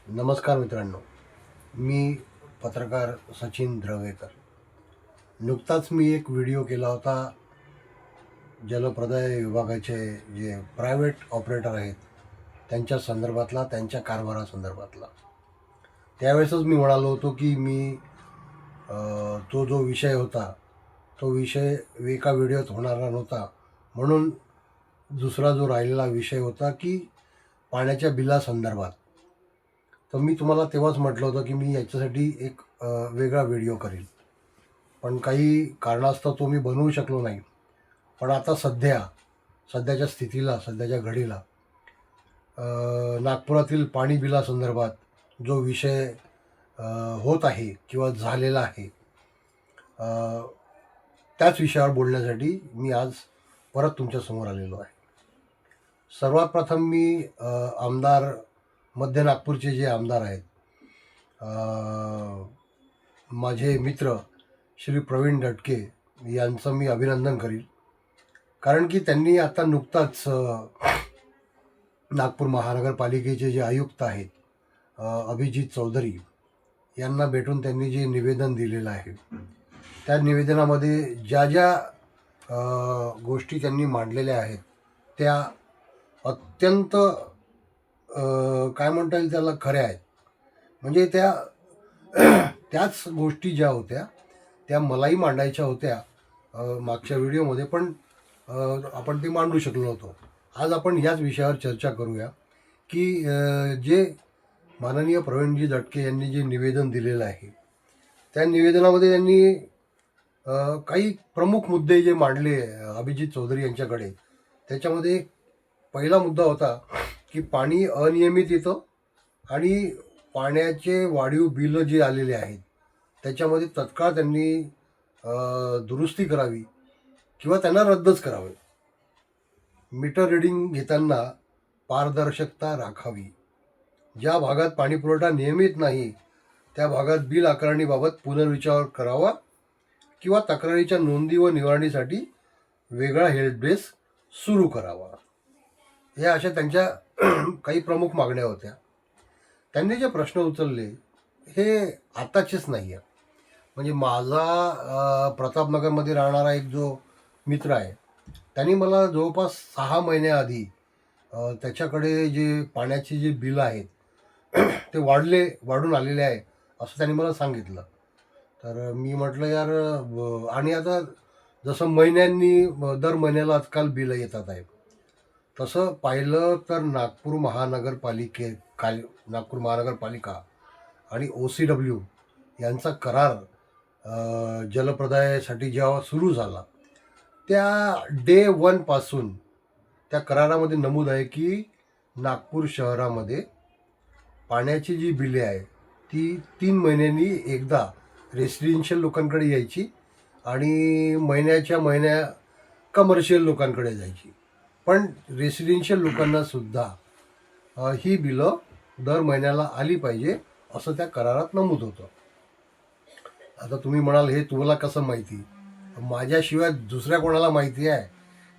नमस्कार मित्रांनो, मी पत्रकार सचिन द्रवेकर. नुकताच मी एक व्हिडिओ केला होता जलप्रदाय विभागाचे जे प्रायव्हेट ऑपरेटर आहेत त्यांच्या संदर्भातला, त्यांच्या कारभारासंदर्भातला. त्यावेळेसच मी म्हणालो होतो की तो जो विषय होता तो विषय एका व्हिडिओत होणारा नव्हता, म्हणून दुसरा जो राहिलेला विषय होता की पाण्याच्या बिलासंदर्भात. तर मी तुम्हाला तेव्हाच म्हटलं होतं की मी याच्यासाठी एक वेगळा व्हिडिओ करेल, पण काही कारणास्तव तो मी बनवू शकलो नाही. पण आता सध्याच्या स्थितीला, सध्याच्या घडीला नागपुरातील पाणी बिलासंदर्भात जो विषय होत आहे किंवा झालेला आहे, त्याच विषयावर बोलण्यासाठी मी आज परत तुमच्यासमोर आलेलो आहे. सर्वात प्रथम मी आमदार मध्य नागपूरचे जे आमदार आहेत, माझे मित्र श्री प्रवीण दटके यांचं मी अभिनंदन करील. कारण की त्यांनी आता नुकताच नागपूर महानगरपालिकेचे जे आयुक्त आहेत अभिजित चौधरी यांना भेटून त्यांनी जे निवेदन दिलेलं आहे, त्या निवेदनामध्ये ज्या ज्या गोष्टी त्यांनी मांडलेल्या आहेत त्या अत्यंत काय म्हणता येईल त्याला, खऱ्या आहेत. म्हणजे त्याच गोष्टी ज्या होत्या त्या मलाही मांडायच्या होत्या मागच्या व्हिडिओमध्ये, पण आपण ते मांडू शकलो नव्हतो. आज आपण याच विषयावर चर्चा करूया की जे माननीय प्रवीणजी दटके यांनी जे निवेदन दिलेलं आहे त्या निवेदनामध्ये त्यांनी काही प्रमुख मुद्दे जे मांडले अभिजित चौधरी यांच्याकडे. त्याच्यामध्ये पहिला मुद्दा होता की पाणी अनियमित येतं आणि पाण्याचे वाढीव बिलं जे आलेले आहेत त्याच्यामध्ये तत्काळ त्यांनी दुरुस्ती करावी किंवा त्यांना रद्दच करावे. मीटर रिडिंग घेताना पारदर्शकता राखावी. ज्या भागात पाणीपुरवठा नियमित नाही त्या भागात बिल आकारणीबाबत पुनर्विचार करावा किंवा तक्रारीच्या नोंदी व निवारणीसाठी वेगळा हेल्पडेस्क सुरू करावा. या अशा त्यांच्या काही प्रमुख मागण्या होत्या. त्यांनी जे प्रश्न उचलले हे आताचेच नाही आहे. म्हणजे माझा प्रतापनगरमध्ये राहणारा एक जो मित्र आहे त्यांनी मला जवळपास 6 महिन्याआधी त्याच्याकडे जे पाण्याचे जे बिल आहेत ते वाढून आलेले आहे असं त्यांनी मला सांगितलं. तर मी म्हटलं यार, आणि आता जसं दर महिन्याला आजकाल बिलं येतात आहे, तसं पाहिलं तर नागपूर महानगरपालिका आणि OCW यांचा करार जलप्रदायासाठी जेव्हा सुरू झाला त्या डे 1 पासून त्या करारामध्ये नमूद आहे की नागपूर शहरामध्ये पाण्याची जी बिले आहे ती 3 महिन्यांनी एकदा रेसिडेन्शियल लोकांकडे यायची आणि महिन्या कमर्शियल लोकांकडे जायची. पण रेसिडेन्शियल लोकांना सुद्धा ही बिलं दर महिन्याला आली पाहिजे असं त्या करारात नमूद होतं. आता तुम्ही म्हणाल हे तुम्हाला कसं माहिती? माझ्याशिवाय दुसऱ्या कोणाला माहिती आहे?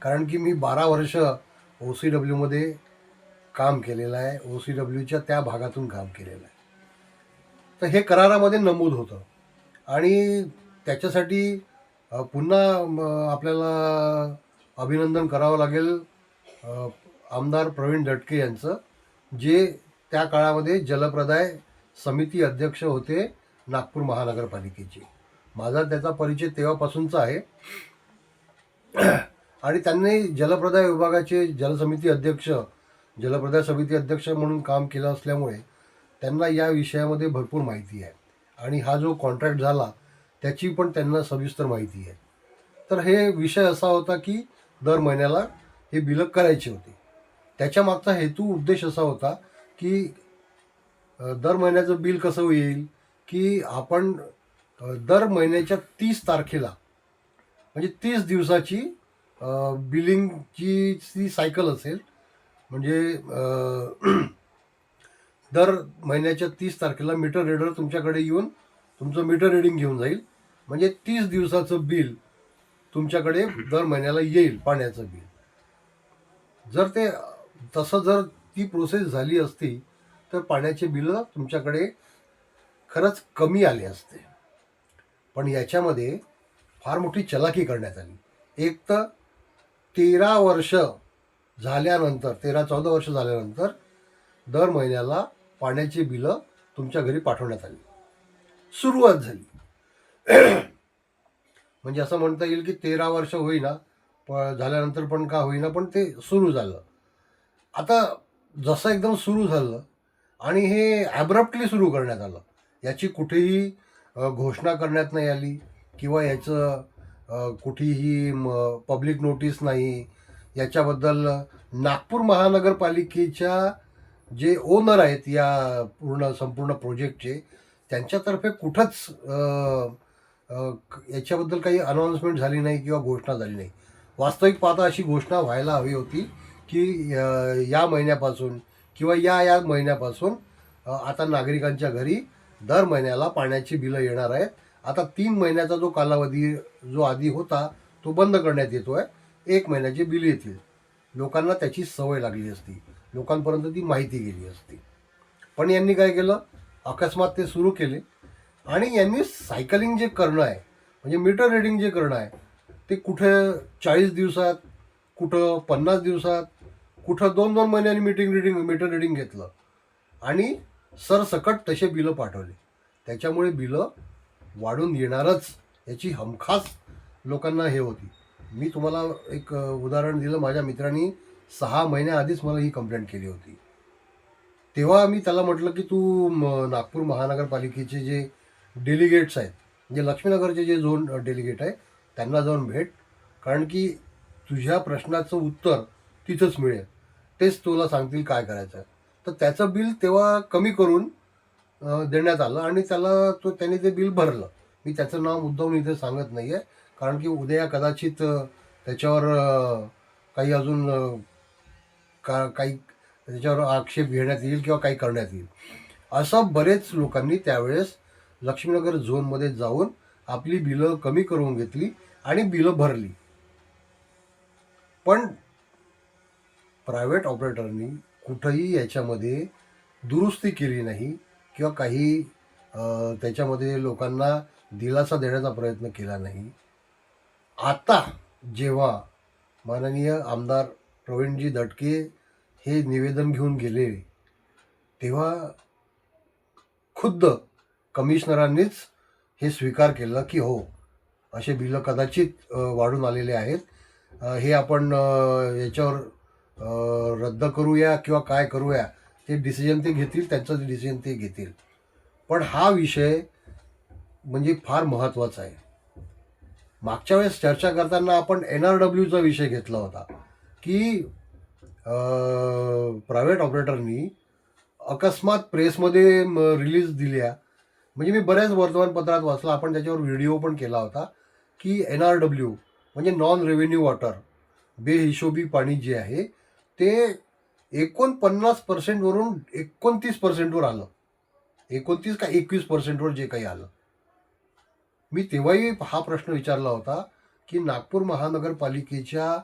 कारण की मी 12 वर्ष OCWमध्ये काम केलेलं आहे, OCWच्या त्या भागातून काम केलेलं आहे. तर हे करारामध्ये नमूद होतं आणि त्याच्यासाठी पुन्हा आपल्याला अभिनंदन करावं लागेल आमदार प्रवीण दटके यांचं, जे त्या काळामध्ये जलप्रदाय समिती अध्यक्ष होते नागपूर महानगरपालिकेचे. माझा त्याचा परिचय तेव्हापासूनचा आहे आणि त्यांनी जलप्रदाय विभागाचे जलप्रदाय समिती अध्यक्ष म्हणून काम केलं असल्यामुळे त्यांना या विषयामध्ये भरपूर माहिती आहे आणि हा जो कॉन्ट्रॅक्ट झाला त्याची पण त्यांना सविस्तर माहिती आहे. तर हे विषय असा होता की दर महिन्याला हे बिलं करायचे होते. त्याच्या मागचा उद्देश असा होता की दर महिन्याचं बिल कसं येईल की आपण दर महिन्याच्या 30 तारखेला, म्हणजे 30 दिवसाची बिलिंगची ती सायकल असेल. म्हणजे दर महिन्याच्या 30 तारखेला मीटर रीडर तुमच्याकडे येऊन तुमचं मीटर रिडिंग घेऊन जाईल. म्हणजे 30 दिवसाचं बिल तुमच्याकडे दर महिन्याला येईल पाण्याचं बिल. जर ती प्रोसेस झाली असती तर पाण्याचे बिलं तुमच्याकडे खरंच कमी आले असते. पण याच्यामध्ये फार मोठी चलाकी करण्यात आली. एक तर 13 वर्ष झाल्यानंतर, 13-14 वर्ष झाल्यानंतर दर महिन्याला पाण्याची बिलं तुमच्या घरी पाठवण्यात आली. सुरुवात झाली. म्हणजे असं म्हणता येईल की 13 वर्ष होईना झाल्यानंतर पण का होईना, पण ते सुरू झालं. आता जसं एकदम सुरू झालं आणि हे ॲब्रप्टली सुरू करण्यात आलं, याची कुठेही घोषणा करण्यात नाही आली किंवा याचं कुठेही पब्लिक नोटीस नाही. याच्याबद्दल नागपूर महानगरपालिकेच्या जे ओनर आहेत या संपूर्ण प्रोजेक्टचे, त्यांच्यातर्फे कुठंच याच्याबद्दल काही अनाऊन्समेंट झाली नाही किंवा घोषणा झाली नाही. वास्तविक पाहता अशी घोषणा व्हायला हवी होती की या महिन्यापासून किंवा या महिन्यापासून आता नागरिकांच्या घरी दर महिन्याला पाण्याची बिलं येणार आहेत. आता 3 महिन्याचा जो कालावधी जो आधी होता तो बंद करण्यात येतो आहे. 1 महिन्याचे बिल येतील. लोकांना त्याची सवय लागली असती, लोकांपर्यंत ती माहिती गेली असती. पण यांनी काय केलं, अकस्मात ते सुरू केले आणि यांनी सायकलिंग जे करणं आहे, म्हणजे मीटर रिडिंग जे करणं आहे, ते कुठं 40 दिवसात, कुठं 50 दिवसात, कुठं 2-2 महिन्यांनी मीटर रिडिंग घेतलं आणि सरसकट तसे बिलं पाठवले. त्याच्यामुळे बिलं वाढून येणारच याची हमखास लोकांना हे होती. मी तुम्हाला एक उदाहरण दिलं. माझ्या मित्रांनी 6 महिन्याआधीच मला ही कंप्लेंट केली होती. तेव्हा मी त्याला म्हटलं की तू नागपूर महानगरपालिकेचे जे डेलिगेट्स आहेत, म्हणजे लक्ष्मीनगरचे जे झोन डेलिगेट आहे, त्यांना जाऊन भेट, कारण की तुझ्या प्रश्नाचं उत्तर तिथंच मिळेल. तेच तुला सांगतील काय करायचं. तर त्याचं बिल तेव्हा कमी करून देण्यात आलं आणि त्याने ते बिल भरलं. मी त्याचं नाव मुद्दाम इथे सांगत नाही आहे, कारण की उद्या कदाचित त्याच्यावर काही अजून काही त्याच्यावर आक्षेप घेण्यात येईल किंवा काही करण्यात येईल. असं बरेच लोकांनी त्यावेळेस लक्ष्मीनगर झोनमध्ये जाऊन आपली बिलं कमी करून घेतली आणि बिलं भरली. पण प्रायव्हेट ऑपरेटरनी कुठंही याच्यामध्ये दुरुस्ती केली नाही किंवा काही त्याच्यामध्ये लोकांना दिलासा देण्याचा प्रयत्न केला नाही. आता जेव्हा माननीय आमदार प्रवीणजी दटके हे निवेदन घेऊन गेले, तेव्हा खुद्द कमिशनरांनीच हे स्वीकार केलं की हो, असे बिलं कदाचित वाढून आलेले आहेत. हे आपण याच्यावर रद्द करूया किंवा काय करूया, ते डिसिजन ते घेतील, त्यांचं डिसिजन ते घेतील. पण हा विषय म्हणजे फार महत्त्वाचा आहे. मागच्या वेळेस चर्चा करताना आपण NRWचा विषय घेतला होता की प्रायव्हेट ऑपरेटरनी अकस्मात प्रेसमध्ये रिलीज दिल्या. म्हणजे मी बऱ्याच वर्तमानपत्रात वाचला, आपण त्याच्यावर व्हिडिओ पण केला होता की NRW म्हणजे नॉन रेव्हेन्यू वॉटर, बेहिशोबी पाणी जे आहे ते 49% 29% आलं. 29 का 21% जे काही आलं. मी तेव्हाही हा प्रश्न विचारला होता की नागपूर महानगरपालिकेच्या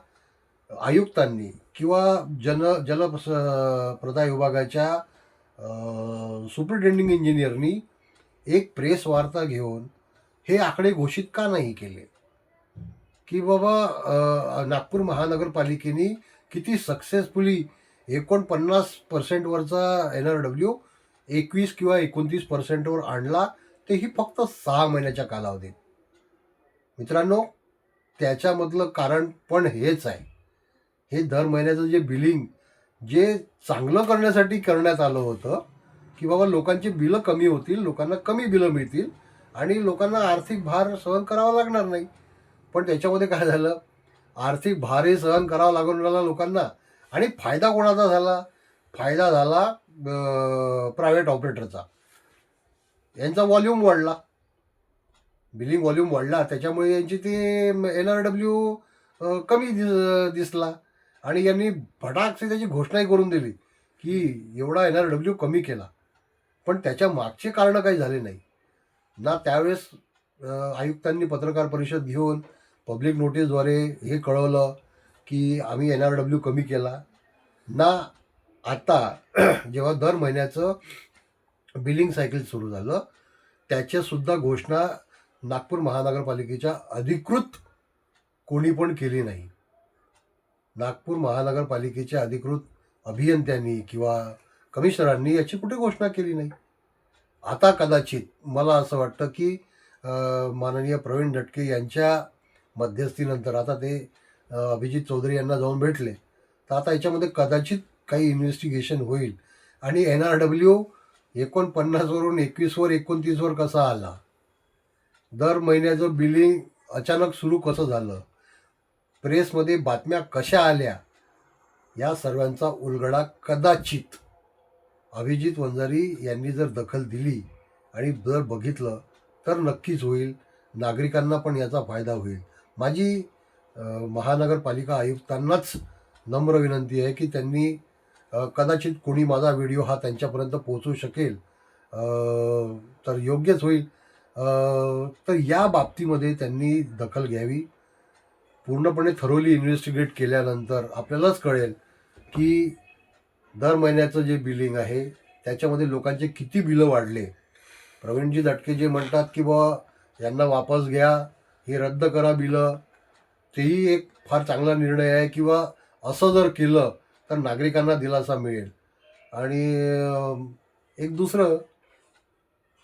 आयुक्तांनी किंवा जलप्रदाय विभागाच्या सुपरिटेंडिंग इंजिनियरनी एक प्रेस वार्ता घेऊन हे आकडे घोषित का नाही केले की बाबा नागपूर महानगरपालिकेने किती सक्सेसफुली 49% NRW 21 किंवा 29% आणला, तेही फक्त 6 महिन्याच्या कालावधीत. मित्रांनो, त्याच्यामधलं कारण पण हेच आहे. हे दर महिन्याचं जे बिलिंग जे चांगलं करण्यासाठी करण्यात आलं होतं की बाबा लोकांची बिलं कमी होतील, लोकांना कमी बिलं मिळतील आणि लोकांना आर्थिक भार सहन करावा लागणार नाही. पण त्याच्यामध्ये काय झालं, आर्थिक भारही सहन करावा लागून राहिला लोकांना आणि फायदा कोणाचा झाला? फायदा झाला प्रायव्हेट ऑपरेटरचा. यांचा व्हॉल्यूम वाढला, बिलिंग व्हॉल्यूम वाढला, त्याच्यामुळे यांची ती NRW कमी दिसला आणि यांनी फटाकसे त्याची घोषणाही करून दिली की एवढा NRW कमी केला. पण त्याच्या मागचे कारणं काही झाले नाही ना. त्यावेळेस आयुक्तांनी पत्रकार परिषद घेऊन पब्लिक नोटीसद्वारे हे कळवलं की आम्ही NRW कमी केला ना. आता जेव्हा दर महिन्याचं बिलिंग सायकल सुरू झालं, त्याच्यासुद्धा घोषणा नागपूर महानगरपालिकेच्या अधिकृत कोणी पण केली नाही. नागपूर महानगरपालिकेच्या अधिकृत अभियंत्यांनी किंवा कमिशनरांनी याची कुठे घोषणा केली नाही. आता कदाचित मला असं वाटतं की माननीय प्रवीण दटके यांच्या मध्यस्थीनंतर आता ते अभिजित चौधरी यांना जाऊन भेटले, तर आता याच्यामध्ये कदाचित काही इन्व्हेस्टिगेशन होईल आणि NRW 49वरून 21वर 29वर कसा आला, दर महिन्याचं बिलिंग अचानक सुरू कसं झालं, प्रेसमध्ये बातम्या कशा आल्या, या सर्वांचा उलगडा कदाचित अभिजित वंजारी यांनी जर दखल दिली आणि जर बघितलं तर नक्कीच होईल. नागरिकांना पण याचा फायदा होईल. माझी महानगरपालिका आयुक्तांनाच नम्र विनंती आहे की त्यांनी कदाचित कोणी माझा व्हिडिओ हा त्यांच्यापर्यंत पोहोचू शकेल तर योग्यच होईल. तर या बाबतीमध्ये त्यांनी दखल घ्यावी. पूर्णपणे थरोली इन्व्हेस्टिगेट केल्यानंतर आपल्यालाच कळेल की दर महिन्याचं जे बिलिंग आहे त्याच्यामध्ये लोकांचे किती बिलं वाढले. प्रवीणजी दटके जे म्हणतात की बुवा यांना वापस घ्या, हे रद्द करा बिलं, तेही एक फार चांगला निर्णय आहे. किंवा असं जर केलं तर नागरिकांना दिलासा मिळेल. आणि एक दुसरं,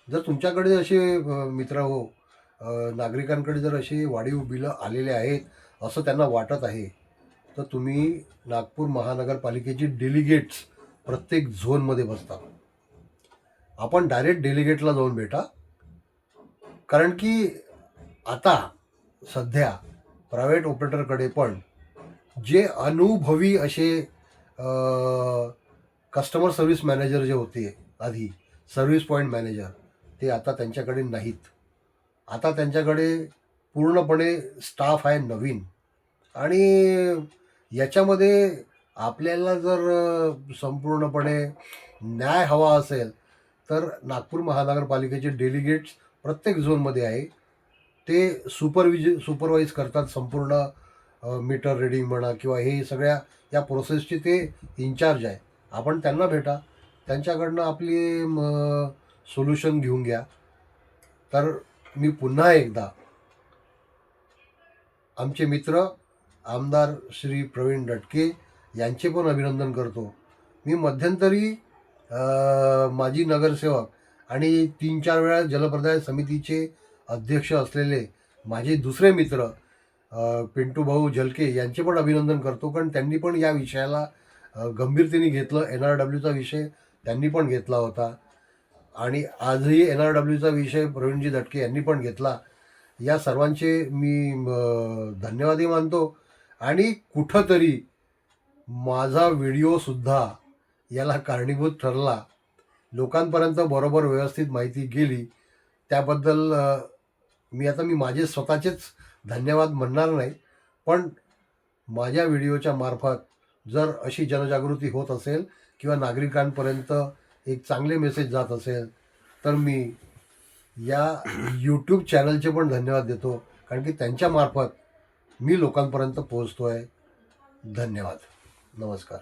जर तुमच्याकडे असे मित्र हो नागरिकांकडे जर असे वाढीव बिलं आलेले आहेत असं त्यांना वाटत आहे, तर तुम्ही नागपूर महानगरपालिकेची डेलिगेट्स प्रत्येक झोनमध्ये बसता. आपण डायरेक्ट डेलिगेटला जाऊन भेटा. कारण की आता सध्या प्रायव्हेट ऑपरेटरकडे पण जे अनुभवी असे कस्टमर सर्व्हिस मॅनेजर जे होते आधी, सर्व्हिस पॉईंट मॅनेजर, ते आता त्यांच्याकडे नाहीत. आता त्यांच्याकडे पूर्णपणे स्टाफ आहे नवीन. आणि याच्यामध्ये आपल्याला जर संपूर्णपणे न्याय हवा असेल तर नागपूर महानगरपालिकेचे डेलिगेट्स प्रत्येक झोनमध्ये आहे. ते सुपरवाईज करतात संपूर्ण मीटर रिडिंग म्हणा किंवा हे सगळ्या या प्रोसेसचे ते इन्चार्ज आहे. आपण त्यांना भेटा, त्यांच्याकडनं आपली सोल्युशन घेऊन घ्या. तर मी पुन्हा एकदा आमचे मित्र आमदार श्री प्रवीण दटके यांचे पण अभिनंदन करतो. मी मध्यंतरी माजी नगरसेवक आणि 3-4 वेळा जलप्रदाय समितीचे अध्यक्ष असलेले माझे दुसरे मित्र पिंटू भाऊ झलके यांचे पण अभिनंदन करतो. कारण त्यांनी पण या विषयाला गंभीरतेने घेतलं. NRWचा विषय त्यांनी पण घेतला होता आणि आजही NRWचा विषय प्रवीणजी दटके यांनी पण घेतला. या सर्वांचे मी धन्यवादही मानतो. आणि कुठंतरी माझा व्हिडिओसुद्धा याला कारणीभूत ठरला, लोकांपर्यंत बरोबर व्यवस्थित माहिती गेली, त्याबद्दल मी माझे स्वतःचेच धन्यवाद म्हणणार नाही. पण माझ्या व्हिडिओच्या मार्फत जर अशी जनजागृती होत असेल किंवा नागरिकांपर्यंत एक चांगले मेसेज जात असेल तर मी या यूट्यूब चॅनलचे पण धन्यवाद देतो. कारण की त्यांच्यामार्फत मी लोकांपर्यंत पोहोचतो आहे. धन्यवाद. नमस्कार.